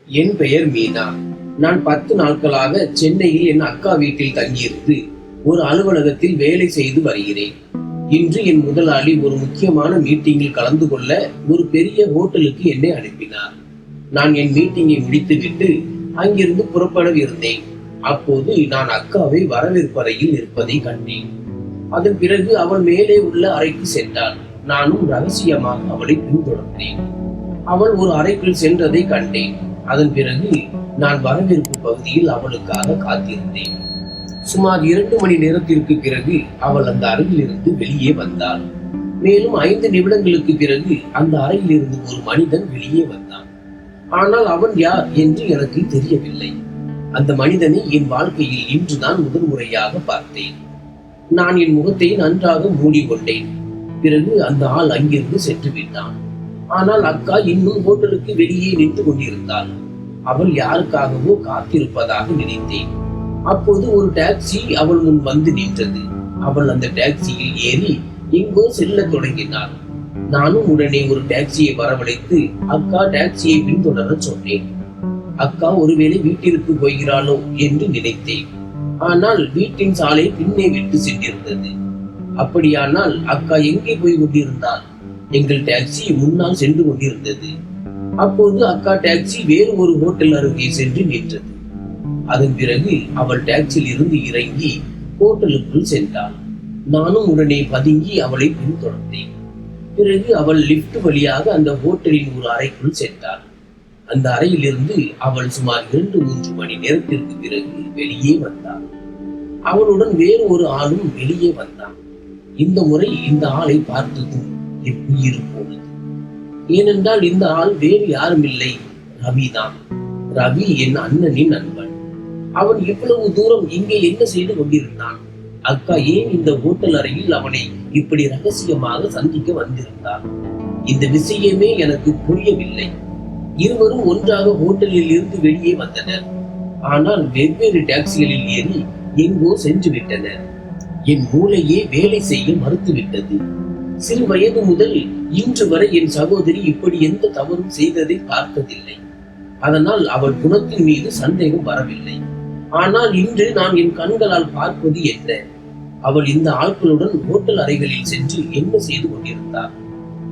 என் பெயர் மீனா. நான் 10 நாட்களாக சென்னையில் என் அக்கா வீட்டில் தங்கியிருந்து ஒரு அலுவலகத்தில் வேலை செய்து வருகிறேன். இன்று என் முதலாளி ஒரு முக்கியமான மீட்டிங்கில் கலந்து கொள்ள ஒரு பெரிய ஹோட்டலுக்கு என்னை அனுப்பினார். நான் என் மீட்டிங்கை முடித்துவிட்டு அங்கிருந்து புறப்படவிருந்தேன். அப்போது நான் அக்காவை வரவேற்பறையில் இருப்பதை கண்டேன். அதன் பிறகு அவள் மேலே உள்ள அறைக்கு சென்றாள். நானும் ரகசியமாக அவளை பின்தொடர்ந்தேன். அவள் ஒரு அறைக்குள் சென்றதை கண்டேன். அதன் பிறகு நான் வரவேற்பு பகுதியில் அவளுக்காக காத்திருந்தேன். சுமார் 2 மணி நேரத்திற்கு பிறகு அவள் அந்த அறையில் இருந்து வெளியே வந்தாள். மேலும் 5 நிமிடங்களுக்கு பிறகு அந்த அறையில் இருந்து ஒரு மனிதன் வெளியே வந்தான். ஆனால் அவன் யார் என்று எனக்கு தெரியவில்லை. அந்த மனிதனை என் வாழ்க்கையில் இன்றுதான் முதல் முறையாக பார்த்தேன். நான் என் முகத்தை நன்றாக மூடிக்கொண்டேன். பிறகு அந்த ஆள் அங்கிருந்து சென்று விட்டான். ஆனால் அக்கா இன்னும் ஹோட்டலுக்கு வெளியே நின்று கொண்டிருந்தாள். அவள் யாருக்காகவோ காத்திருப்பதாக நினைத்தேன். அப்போது ஒரு டாக்ஸி அவள் முன் வந்து நின்றது. அவள் அந்த டாக்ஸியில் ஏறி எங்கோ செல்ல தொடங்கினாள். நானும் உடனே ஒரு டாக்ஸியை வரவழைத்து அக்கா டாக்ஸியை பின்தொடர சொன்னேன். அக்கா ஒருவேளை வீட்டிற்கு போகிறாளோ என்று நினைத்தேன். ஆனால் வீட்டின் சாலை பின்னே விட்டு சென்றிருந்தது. அப்படியானால் அக்கா எங்கே போய் கொண்டிருந்தாள்? எங்கள் டாக்ஸி முன்னால் சென்று கொண்டிருந்தது. அப்போது அக்கா டாக்ஸி வேறு ஒரு ஹோட்டல் அருகே சென்று நின்றது. அதன் பிறகு அவள் டாக்ஸியில் இருந்து இறங்கி ஹோட்டலுக்குள் சென்றாள். நானும் உடனே பதுங்கி அவளை பின்தொடர்ந்தேன். பிறகு அவள் லிப்ட் வழியாக அந்த ஹோட்டலின் ஒரு அறைக்குள் சென்றாள். அந்த அறையிலிருந்து அவள் சுமார் 2-3 மணி நேரத்திற்கு பிறகு வெளியே வந்தாள். அவளுடன் வேறு ஒரு ஆளும் வெளியே வந்தான். இந்த முறை இந்த ஆளை பார்த்ததும் என் உயிர் போனது. ஏனென்றால் இந்த ஆள் வேறு யாரும் இல்லை, ரவிதான். ரவி என் அண்ணனின் நண்பன். அவன் இவ்வளவு தூரம் இங்கே என்ன செய்து கொண்டிருந்தான்? அக்கா ஏன் இந்த ஹோட்டல் அறையில் அவனை இப்படி ரகசியமாக சந்திக்க வந்திருந்தான்? இந்த விஷயமே எனக்கு புரியவில்லை. இருவரும் ஒன்றாக ஹோட்டலில் இருந்து வெளியே வந்தனர். ஆனால் வெவ்வேறு டாக்ஸிகளில் ஏறி எங்கோ சென்று விட்டனர். என் மூளையே வேலை செய்ய மறுத்துவிட்டது. சிறு வயது முதல் இன்று வரை என் சகோதரி இப்படி எந்த தவறும் செய்ததை பார்த்ததில்லை. அதனால் அவள் குணத்தின் மீது சந்தேகம் வரவில்லை. ஆனால் இன்று நான் என் கண்களால் பார்ப்பது என்ன? அவள் இந்த ஆட்களுடன் ஹோட்டல் அறைகளில் சென்று என்ன செய்து கொண்டிருந்தார்?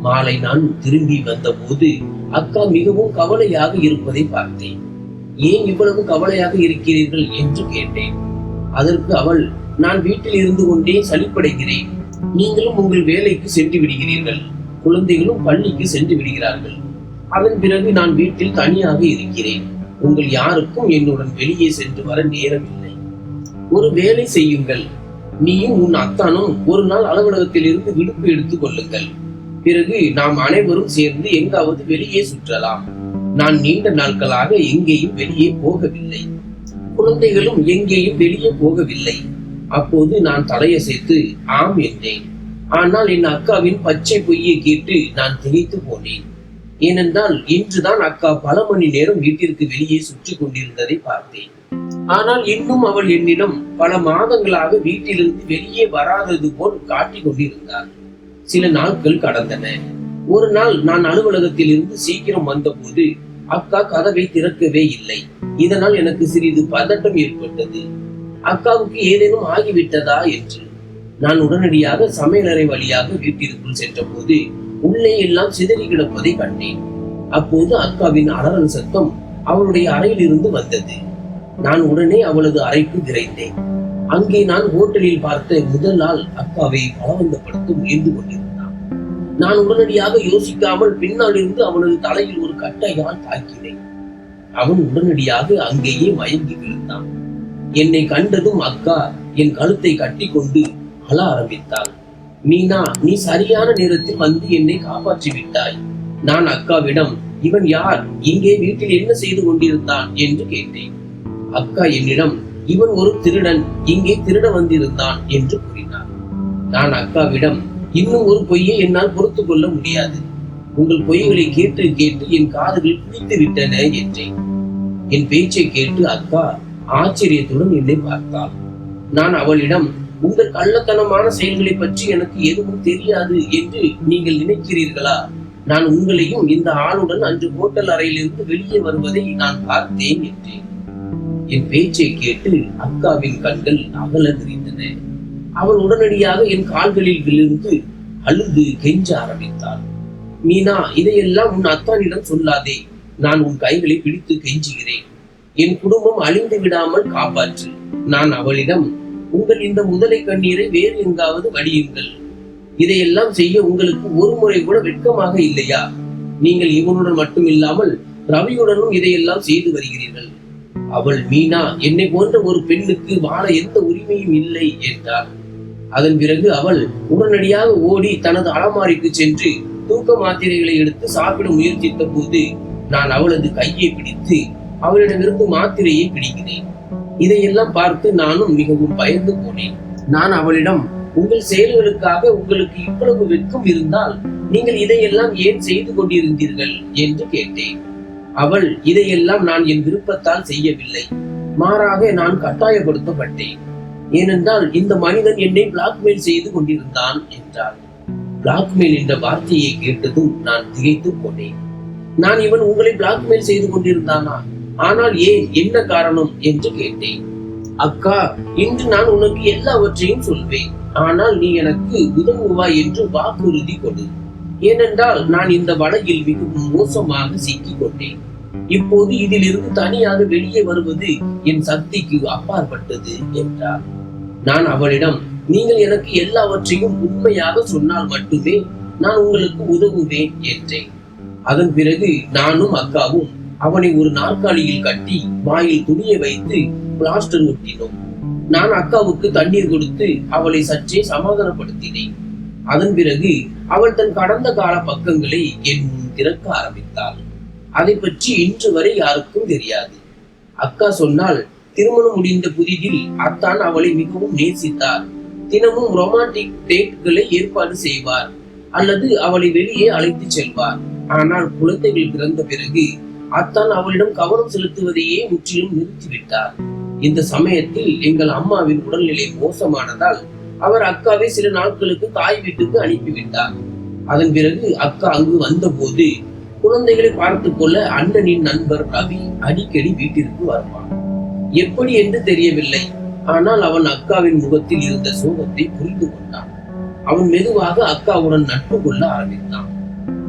மாலை நான் திரும்பி வந்த போது அக்கா மிகவும் கவலையாக இருப்பதை பார்த்தேன். ஏன் இவ்வளவு கவலையாக இருக்கிறீர்கள் என்று கேட்டேன். அதற்கு அவள், நான் வீட்டில் இருந்து கொண்டே சலிப்படைகிறேன். நீங்களும் உங்கள் வேலைக்கு சென்று விடுகிறீர்கள், குழந்தைகளும் பள்ளிக்கு சென்று விடுகிறார்கள். அதன் பிறகு நான் வீட்டில் தனியாக இருக்கிறேன். உங்கள் யாருக்கும் என்னுடன் வெளியே சென்று வர நேரமில்லை. ஒரு வேலை செய்யுங்கள், நீயும் உன் அத்தானும் ஒரு நாள் அலுவலகத்தில் இருந்து விடுப்பு எடுத்துக் கொள்ளுங்கள். பிறகு நாம் அனைவரும் சேர்ந்து எங்காவது வெளியே சுற்றலாம். நான் நீண்ட நாட்களாக எங்கேயும் வெளியே போகவில்லை. குழந்தைகளும் எங்கேயும் வெளியே போகவில்லை. அப்போது நான் தலையசைத்து ஆம் என்றேன். ஆனால் என் அக்காவின் பச்சை பொய்யை கேட்டு நான் திகைத்து போனேன். ஏனென்றால் இன்றுதான் அக்கா பல மணி நேரம் வீட்டிற்கு வெளியே சுற்றி கொண்டிருந்ததை பார்த்தேன். ஆனால் இன்னும் அவள் என்னிடம் பல மாதங்களாக வீட்டிலிருந்து வெளியே வராதது போல் காட்டிக் கொண்டிருந்தாள். சில நாட்கள் கடந்தன. ஒரு நாள் நான் அலுவலகத்தில் இருந்து சீக்கிரம் வந்தபோது அக்கா கதவை திறக்கவே இல்லை. இதனால் எனக்கு சிறிது பதட்டம் ஏற்பட்டது. அக்காவுக்கு ஏதேனும் ஆகிவிட்டதா என்று. நான் உடனடியாக சமையலறை வழியாக வீட்டிற்குள் சென்ற போது உள்ளே எல்லாம் சிதறி கிடப்பதை கண்டேன். அப்போது அக்காவின் அலறல் சத்தம் அவளுடைய அறையில் இருந்து வந்தது. நான் உடனே அவளது அறைக்கு விரைந்தேன். அங்கே நான் ஹோட்டலில் பார்த்த முதல் ஆள் அக்காவை பலவந்தப்படுத்த முயன்று கொண்டிருந்தான். நான் உடனடியாக யோசிக்காமல் பின்னால் இருந்து அவனது தலையில் ஒரு கட்டையால் தாக்கினேன். அவன் உடனடியாக அங்கேயே மயங்கி விழுந்தான். என்னை கண்டதும் அக்கா என் கழுத்தை கட்டி கொண்டு அழ ஆரம்பித்தாள். மீனா, நீ சரியான நேரத்தில் வந்து என்னை காப்பாற்றி விட்டாய். நான் அக்காவிடம், இவன் யார், இங்கே வீட்டில் என்ன செய்து கொண்டிருந்தான் என்று கேட்டேன். அக்கா என்னிடம், இவன் ஒரு திருடன், இங்கே திருட வந்திருந்தான் என்று கூறினார். நான் அக்காவிடம், இன்னும் ஒரு பொய்யை என்னால் பொறுத்து கொள்ள முடியாது. உங்கள் பொய்களை கேட்டு கேட்டு என் காதுகள் பிடித்து விட்டன என்றேன். என் பேச்சை கேட்டு அக்கா ஆச்சரியத்துடன் என்னை பார்த்தாள். நான் அவளிடம், உங்கள் கள்ளத்தனமான செயல்களை பற்றி எனக்கு எதுவும் தெரியாது என்று நீங்கள் நினைக்கிறீர்களா? நான் உங்களையும் இந்த ஆளுடன் அன்று ஹோட்டல் அறையிலிருந்து வெளியே வருவதை நான் பார்த்தேன் என்றேன். என் பேச்சை கேட்டு அக்காவின் கண்கள் அகல விரிந்தன. அவள் உடனடியாக என் கால்களில் விழுந்து அழுது கெஞ்ச ஆரம்பித்தாள். மீனா, இதையெல்லாம் உன் அத்தானிடம் சொல்லாதே. நான் உன் கைகளை பிடித்து கெஞ்சுகிறேன். என் குடும்பம் அழிந்து விடாமல் காப்பாற்று. நான் அவளிடம், உங்கள் இந்த முதலை கண்ணீரை வேறு எங்காவது வடியுங்கள். இதையெல்லாம் செய்ய உங்களுக்கு ஒரு முறை கூட வெட்கமாக இல்லையா? நீங்கள் இவனுடன் மட்டும் இல்லாமல் ரவியுடனும் இதையெல்லாம் செய்து வருகிறீர்கள். அவள், மீனா, என்னை போன்ற ஒரு பெண்ணுக்கு வாழ எந்த உரிமையும் இல்லை என்றாள். அதன் பிறகு அவள் உடனடியாக ஓடி தனது அலமாரிக்கு சென்று தூக்க மாத்திரைகளை எடுத்து சாப்பிட முயற்சித்த போது நான் அவளது கையை பிடித்து அவளிடமிருந்து மாத்திரையை பிடிக்கிறேன். இதையெல்லாம் பார்த்து நானும் மிகவும் பயந்து போனேன். நான் அவளிடம், உங்கள் செயல்களுக்காக உங்களுக்கு இவ்வளவு வெட்கம் இருந்தால் நீங்கள் இதையெல்லாம் ஏன் செய்து கொண்டிருந்தீர்கள் என்று கேட்டேன். அவள், இதையெல்லாம் நான் என் விருப்பத்தால் செய்யவில்லை, மாறாக நான் கட்டாயப்படுத்தப்பட்டேன். ஏனென்றால் இந்த மனிதன் என்னை பிளாக்மெயில் செய்து கொண்டிருந்தான் என்றாள். பிளாக்மெயில் என்ற வார்த்தையை கேட்டதும் நான் திகைத்து போனேன். நான், இவன் உங்களை பிளாக்மெயில் செய்து கொண்டிருந்தானா? ஆனால் ஏன், என்ன காரணம் என்று கேட்டேன். அக்கா, இன்று நான் உனக்கு எல்லாவற்றையும் சொல்வேன். ஆனால் நீ எனக்கு உதவுவாய் என்று வாக்குறுதி கொடு. ஏனென்றால் நான் இந்த வலையில் மிகவும் மோசமாக சிக்கிக் கொண்டேன். இப்போது இதிலிருந்து தனியாக வெளியே வருவது என் சக்திக்கு அப்பாற்பட்டது என்றார். நான் அவளிடம், நீங்கள் எனக்கு எல்லாவற்றையும் உண்மையாக சொன்னால் மட்டுமே நான் உங்களுக்கு உதவுவேன் என்றேன். அதன் பிறகு நானும் அக்காவும் அவனை ஒரு நாற்காலியில் கட்டி வாயில் துணியை வைத்து பிளாஸ்டர் ஒட்டினோம். நான் அக்காவுக்கு தண்ணீர் கொடுத்து அவளை சற்றே சமாதானப்படுத்தினேன். அதன் பிறகு அவள் தன் கடந்த கால பக்கங்களை என் முன் திறக்க ஆரம்பித்தாள். அதை பற்றி இன்று வரை யாருக்கும் தெரியாது. அக்கா சொன்னால், திருமணம் முடிந்த புதிதில் அத்தான் அவளை மிகவும் நேசித்தார். தினமும் ரொமான்டிக் டேட்களை ஏற்பாடு செய்வார் அல்லது அவளை வெளியே அழைத்து செல்வார். ஆனால் குழந்தைகள் பிறந்த பிறகு அத்தான் அவளிடம் கவனம் செலுத்துவதையே முற்றிலும் நிறுத்திவிட்டார். இந்த சமயத்தில் எங்கள் அம்மாவின் உடல்நிலை மோசமானதால் அவர் அக்காவை சில நாட்களுக்கு தாய் வீட்டுக்கு அனுப்பிவிட்டார். அதன் பிறகு அக்கா அங்கு வந்த போது குழந்தைகளை பார்த்து கொள்ள அண்ணனின் நண்பர் ரவி அடிக்கடி வீட்டிற்கு வருவான். எப்படி என்று தெரியவில்லை, ஆனால் அவன் அக்காவின் முகத்தில் இருந்த சோகத்தை புரிந்து கொண்டான். அவன் மெதுவாக அக்காவுடன் நட்பு கொள்ள ஆரம்பித்தான்.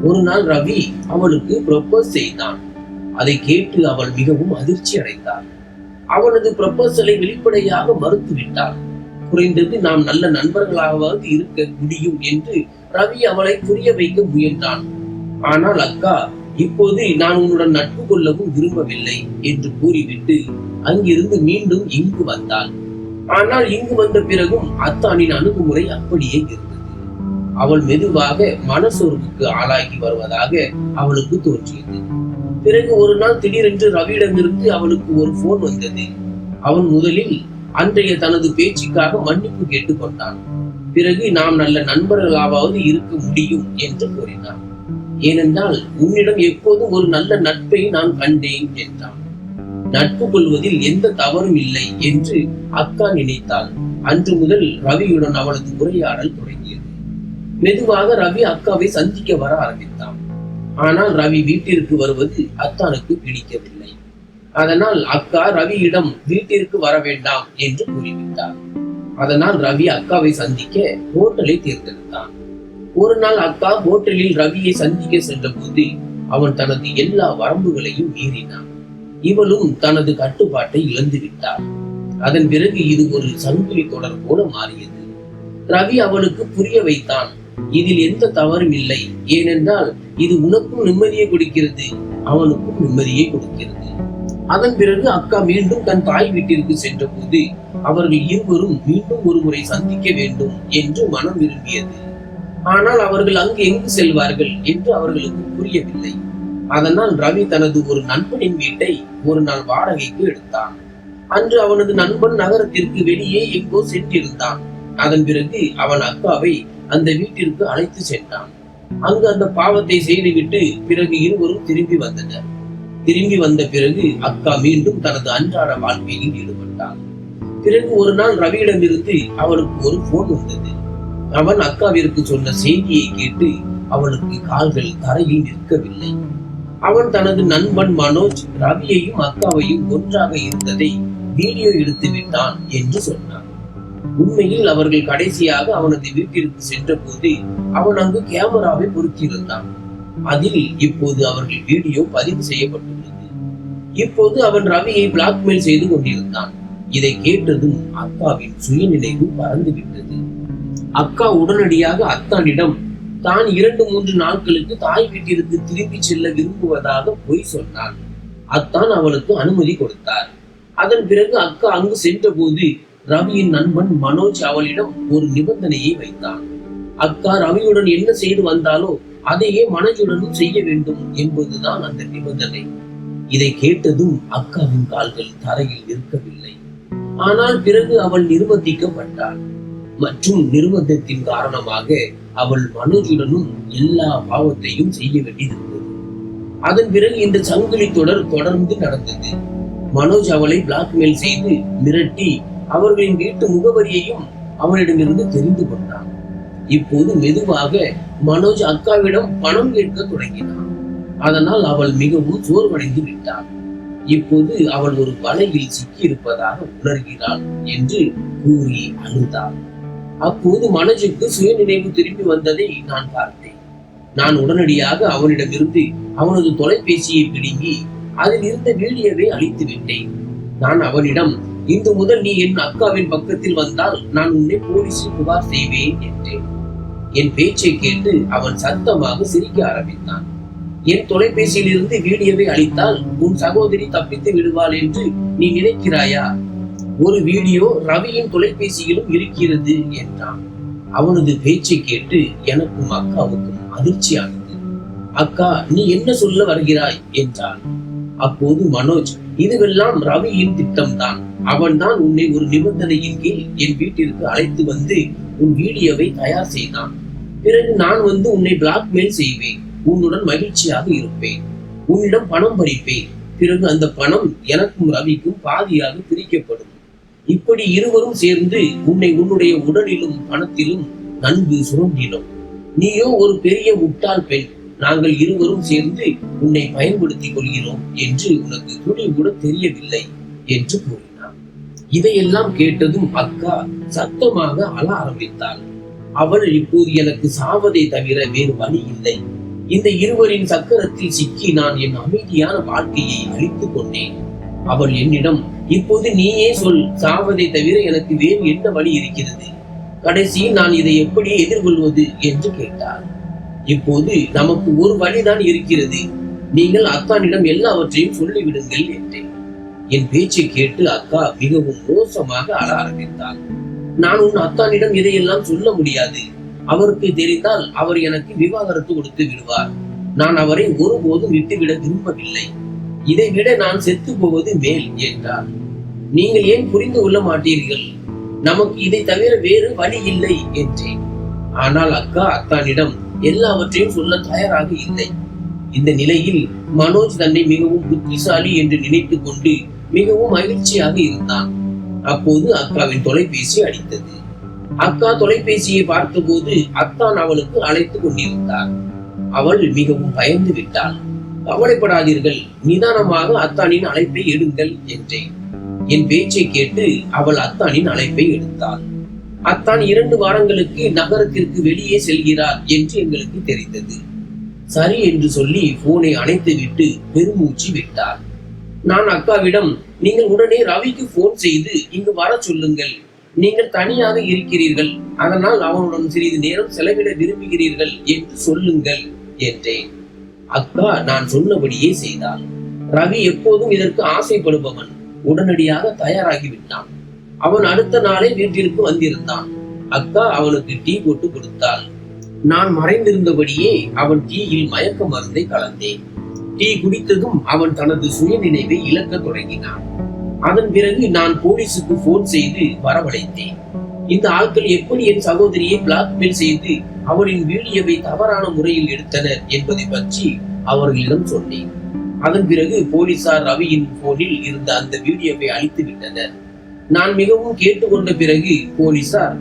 ஒரு நாள் ரவி அவளுக்கு ப்ரொபோஸ் செய்தான். அதை கேட்டு அவள் மிகவும் அதிர்ச்சி அடைந்தாள். அவனது ப்ரொபோசலை வெளிப்படையாக மறுத்துவிட்டாள். குறைந்தது நாம் நல்ல நண்பர்களாவது இருக்க முடியும் என்று ரவி அவளை புரிய வைக்க முயன்றான். ஆனால் அக்கா, இப்போது நான் உன்னுடன் நட்பு கொள்ளவும் விரும்பவில்லை என்று கூறிவிட்டு அங்கிருந்து மீண்டும் இங்கு வந்தாள். ஆனால் இங்கு வந்த பிறகும் அத்தானின் அணுகுமுறை அப்படியே இருந்தது. அவள் மெதுவாக மனசோர்வுக்கு ஆளாகி வருவதாக அவளுக்கு தோன்றியது. பிறகு ஒரு நாள் திடீரென்று ரவியிடமிருந்து அவளுக்கு ஒரு போன் வந்தது. அவன் முதலில் அன்றைய தனது பேச்சுக்காக மன்னிப்பு கேட்டுக்கொண்டான். பிறகு நாம் நல்ல நண்பர்களாவது இருக்க முடியும் என்று கூறினான். ஏனென்றால் உன்னிடம் எப்போதும் ஒரு நல்ல நட்பை நான் கண்டேன் என்றான். நட்பு கொள்வதில் எந்த தவறும் இல்லை என்று அக்கா நினைத்தாள். அன்று முதல் ரவியுடன் அவளது உரையாடல் தொடங்கியது. மெதுவாக ரவி அக்காவை சந்திக்க வர ஆரம்பித்தான். ஆனால் ரவி வீட்டிற்கு வருவது அத்தானுக்கு பிடிக்கவில்லை. அதனால் அக்கா ரவியிடம் வீட்டிற்கு வர வேண்டாம் என்று கூறிவிட்டார். அதனால் ரவி அக்காவை சந்திக்க ஹோட்டலை தேர்ந்தெடுத்தான். ஒரு நாள் அக்கா ஹோட்டலில் ரவியை சந்திக்க சென்ற போது அவன் தனது எல்லா வரம்புகளையும் மீறினான். இவளும் தனது கட்டுப்பாட்டை இழந்து விட்டாள். அதன் பிறகு இது ஒரு சங்கிலி தொடர் போல மாறியது. ரவி அவளுக்கு புரிய வைத்தான், இதில் எந்த தவறும் இல்லை. ஏனென்றால் இது உனக்கும் நிம்மதியை கொடுக்கிறது, அவனுக்கும் நிம்மதியை கொடுக்கிறது. அதன் பிறகு அக்கா மீண்டும் தன் தாய் வீட்டிற்கு சென்ற போது அவர்கள் இருவரும் மீண்டும் ஒரு முறை சந்திக்க வேண்டும் என்று மனம் விரும்பியது. ஆனால் அவர்கள் அங்கு எங்கு செல்வார்கள் என்று அவர்களுக்கு புரியவில்லை. அதனால் ரவி தனது ஒரு நண்பனின் வீட்டை ஒரு நாள் வாடகைக்கு எடுத்தான். அன்று அவனது நண்பன் நகரத்திற்கு வெளியே எங்கோ சென்றிருந்தான். அதன் பிறகு அவன் அக்காவை அந்த வீட்டிற்கு அழைத்து சென்றான். அங்கு அந்த பாவத்தை செய்துவிட்டு பிறகு இருவரும் திரும்பி வந்தனர். திரும்பி வந்த பிறகு அக்கா மீண்டும் தனது அன்றாட வாழ்க்கையில் ஈடுபட்டாள். பிறகு ஒரு நாள் ரவியிடமிருந்து அவளுக்கு ஒரு போன் வந்தது. அவன் அக்காவிற்கு சொன்ன செய்தியை கேட்டு அவளுக்கு கால்கள் தரையில் நிற்கவில்லை. அவன் தனது நண்பன் மனோஜ் ரவியையும் அக்காவையும் ஒன்றாக இருந்ததை வீடியோ எடுத்து விட்டான் என்று சொன்னான். உண்மையில் அவர்கள் கடைசியாக அவனது வீட்டிற்கு சென்ற போது அவன் அங்கு கேமராவை பொருத்தியிருந்தான். அதில் இப்போது அவர்கள் வீடியோ பதிவு செய்யப்பட்டுள்ளது. இப்போது அவன் ரவியை பிளாக்மெயில் செய்து கொண்டிருந்தான். இதை கேட்டதும் அக்காவின் சுயநினைவு பறந்துவிட்டது. அக்கா உடனடியாக அத்தானிடம் தான் 2-3 நாட்களுக்கு தாய் வீட்டிற்கு திரும்பி செல்ல விரும்புவதாக பொய் சொன்னான். அத்தான் அவளுக்கு அனுமதி கொடுத்தார். அதன் பிறகு அக்கா அங்கு சென்ற போது ரவியின் நண்பன் மனோஜ் அவளிடம் ஒரு நிபந்தனையை வைத்தான். அக்கா ரவியுடன் என்ன செய்து வந்தாலோ அதையே மனோஜுடனும் செய்ய வேண்டும் என்பதுதான் அந்த நிபந்தனை. இதை கேட்டதும் அக்காவின் கால்கள் தரையில் நிற்கவில்லை. ஆனால் பிறகு அவள் நிர்பந்திக்கப்பட்டாள் மற்றும் நிர்பந்தத்தின் காரணமாக அவள் மனோஜுடனும் எல்லா பாவத்தையும் செய்ய வேண்டியிருந்தது. அதன் பிறகு இந்த சங்கிலி தொடர் தொடர்ந்து நடந்தது. மனோஜ் அவளை பிளாக்மெயில் செய்து மிரட்டி அவர்களின் வீட்டு முகவரியையும் அவளிடமிருந்து தெரிந்து கொண்டான். இப்போது மெதுவாக மனோஜ் அக்காவிடம் பணம் கேட்க தொடங்கினான். அதனால் அவள் மிகவும் சோர்வடைந்து விட்டாள். இப்போது அவள் ஒரு வலையில் சிக்கியிருப்பதாக உணர்கிறாள் என்று கூறி அழுதாள். அப்போது மனோஜுக்கு சுயநினைவு திரும்பி வந்ததை நான் பார்த்தேன். நான் உடனடியாக அவனிடமிருந்து அவனது தொலைபேசியை பிடுங்கி அதில் இருந்த வீடியோவை அழித்து விட்டேன். நான் அவனிடம், இன்று முதல் நீ என் அக்காவின் பக்கத்தில் வந்தால் நான் உன்னை போலீசில் புகார் செய்வேன் என்றேன். என் பேச்சை கேட்டு அவன் சத்தமாக சிரிக்க ஆரம்பித்தான். என் தொலைபேசியில் இருந்து வீடியோவை அழித்தால் உன் சகோதரி தப்பித்து விடுவாள் என்று நீ நினைக்கிறாயா? ஒரு வீடியோ ரவியின் தொலைபேசியிலும் இருக்கிறது என்றான். அவனது பேச்சை கேட்டு எனக்கும் அக்காவுக்கும் அதிர்ச்சியானது. அக்கா, நீ என்ன சொல்ல வருகிறாய் என்றான். அப்போது மனோஜ், இதுவெல்லாம் ரவியின் திட்டம்தான். அவன் தான் உன்னை ஒரு நிபந்தனையின் கீழ் என் வீட்டிற்கு அழைத்து வந்து உன் வீடியோவை தயார் செய்தான். பிறகு நான் வந்து உன்னை பிளாக்மெயில் செய்வேன். உன்னுடன் மகிழ்ச்சியாக இருப்பேன். உன்னிடம் பணம் பறிப்பேன். பிறகு அந்த பணம் எனக்கும் ரவிக்கும் பாதியாக பிரிக்கப்படும். இப்படி இருவரும் சேர்ந்து உன்னை உன்னுடைய உடலிலும் பணத்திலும் நன்கு சுரண்டினோம். நீயோ ஒரு பெரிய முட்டாள் பெண். நாங்கள் இருவரும் சேர்ந்து உன்னை பயன்படுத்திக் கொள்கிறோம் என்று உனக்கு துளி கூட தெரியவில்லை என்று கூறினார். இதையெல்லாம் கேட்டதும் அக்கா சத்தமாக அழ ஆரம்பித்தாள். அவள், இப்போது எனக்கு சாவதை தவிர வேறு வழி இல்லை. இந்த இருவரின் சக்கரத்தில் சிக்கி நான் என் அமைதியான வாழ்க்கையை அழித்துக் கொண்டேன். அவள் என்னிடம், இப்போது நீயே சொல், சாவதை தவிர எனக்கு வேறு என்ன வழி இருக்கிறது? கடைசியில் நான் இதை எப்படி எதிர்கொள்வது என்று கேட்டார். இப்போது நமக்கு ஒரு வழிதான் இருக்கிறது. நீங்கள் அத்தானிடம் எல்லாவற்றையும் சொல்லிவிடுங்கள் என்றேன். என் பேச்சை கேட்டு அக்கா மிகவும் மோசமாக அழ ஆரம்பித்தாள். நான் உன் அத்தானிடம் இதையெல்லாம் சொல்ல முடியாது. அவருக்கு தெரிந்தால் அவர் எனக்கு விவாகரத்து கொடுத்து விடுவார். நான் அவரை ஒருபோதும் விட்டுவிட விரும்பவில்லை. இதை விட நான் செத்து போவது மேல் என்றார். நீங்கள் ஏன் புரிந்து கொள்ள மாட்டீர்கள்? நமக்கு இதை தவிர வேறு வழி இல்லை என்றேன். ஆனால் அக்கா அத்தானிடம் எல்லாவற்றையும் சொல்ல தயாராக இல்லை. இந்த நிலையில் மனோஜ் தன்னை மிகவும் புத்திசாலி என்று நினைத்துக் கொண்டு மிகவும் மகிழ்ச்சியாக இருந்தான். அப்போது அக்காவின் தொலைபேசி அடித்தது. அக்கா தொலைபேசியை பார்த்தபோது அத்தான் அவளுக்கு அழைத்து கொண்டிருந்தார். அவள் மிகவும் பயந்து விட்டாள். கவலைப்படாதீர்கள், நிதானமாக அத்தானின் அழைப்பை எடுங்கள் என்றேன். என் பேச்சை கேட்டு அவள் அத்தானின் அழைப்பை எடுத்தாள். அத்தான் 2 வாரங்களுக்கு நகரத்திற்கு வெளியே செல்கிறார் என்று எங்களுக்கு தெரிந்தது. சரி என்று சொல்லி போனை அணைத்து விட்டு பெருமூச்சு விட்டார். நான் அக்காவிடம், நீங்கள் உடனே ரவிக்கு போன் செய்து இங்கு வர சொல்லுங்கள். நீங்கள் தனியாக இருக்கிறீர்கள், அதனால் அவனுடன் சிறிது நேரம் செலவிட விரும்புகிறீர்கள் என்று சொல்லுங்கள் என்றேன். அக்கா நான் சொன்னபடியே செய்தாள். ரவி எப்போதும் இதற்கு ஆசைப்படுபவன். உடனடியாக தயாராகிவிட்டான். அவன் அடுத்த நாளே வீட்டிற்கு வந்திருந்தான். அக்கா அவனுக்கு டீ போட்டு கொடுத்தாள். நான் மறைந்திருந்தபடியே அவன் டீயில் மயக்க மருந்தை கலந்தேன். டீ குடித்ததும் அவன் தனது சுயநினைவை இழக்க தொடங்கினான். அதன் பிறகு நான் போலீசுக்கு போன் செய்து வரவழைத்தேன். இந்த ஆட்கள் எப்படி என் சகோதரியை பிளாக்மெயில் செய்து அவளின் வீடியோவை தவறான முறையில் எடுத்தனர் என்பதை பற்றி அவர்களிடம் சொன்னேன். அதன் பிறகு போலீசார் ரவியின் போனில் இருந்த அந்த வீடியோவை அழித்து விட்டனர். நான் மிகவும் கேட்டுக்கொண்ட பிறகு போலீசார்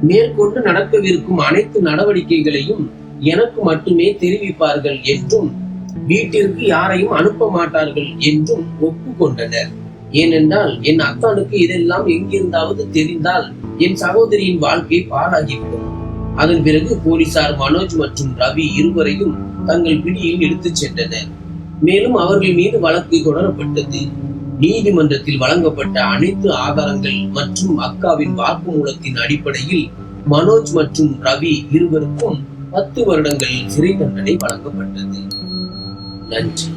மேற்கொண்டு நடக்கவிருக்கும் அனைத்து நடவடிக்கைகளையும் எனக்கு மட்டுமே தெரிவிப்பார்கள் என்றும் வீட்டிற்கு யாரையும் அனுப்ப மாட்டார்கள் என்றும் ஒப்புக்கொண்டனர். ஏனென்றால் என் அத்தானுக்கு இதெல்லாம் எங்கிருந்தாவது தெரிந்தால் என் சகோதரியின் வாழ்க்கை பாழாகிவிடும். அதன் பிறகு போலீசார் மனோஜ் மற்றும் ரவி இருவரையும் தங்கள் பிடியில் எடுத்துச் சென்றனர். மேலும் அவர்கள் மீது வழக்கு தொடரப்பட்டது. நீதிமன்றத்தில் வழங்கப்பட்ட அனைத்து ஆதாரங்கள் மற்றும் அக்காவின் வாக்குமூலத்தின் அடிப்படையில் மனோஜ் மற்றும் ரவி இருவருக்கும் 10 வருடங்கள் சிறை தண்டனை வழங்கப்பட்டது. நன்றி.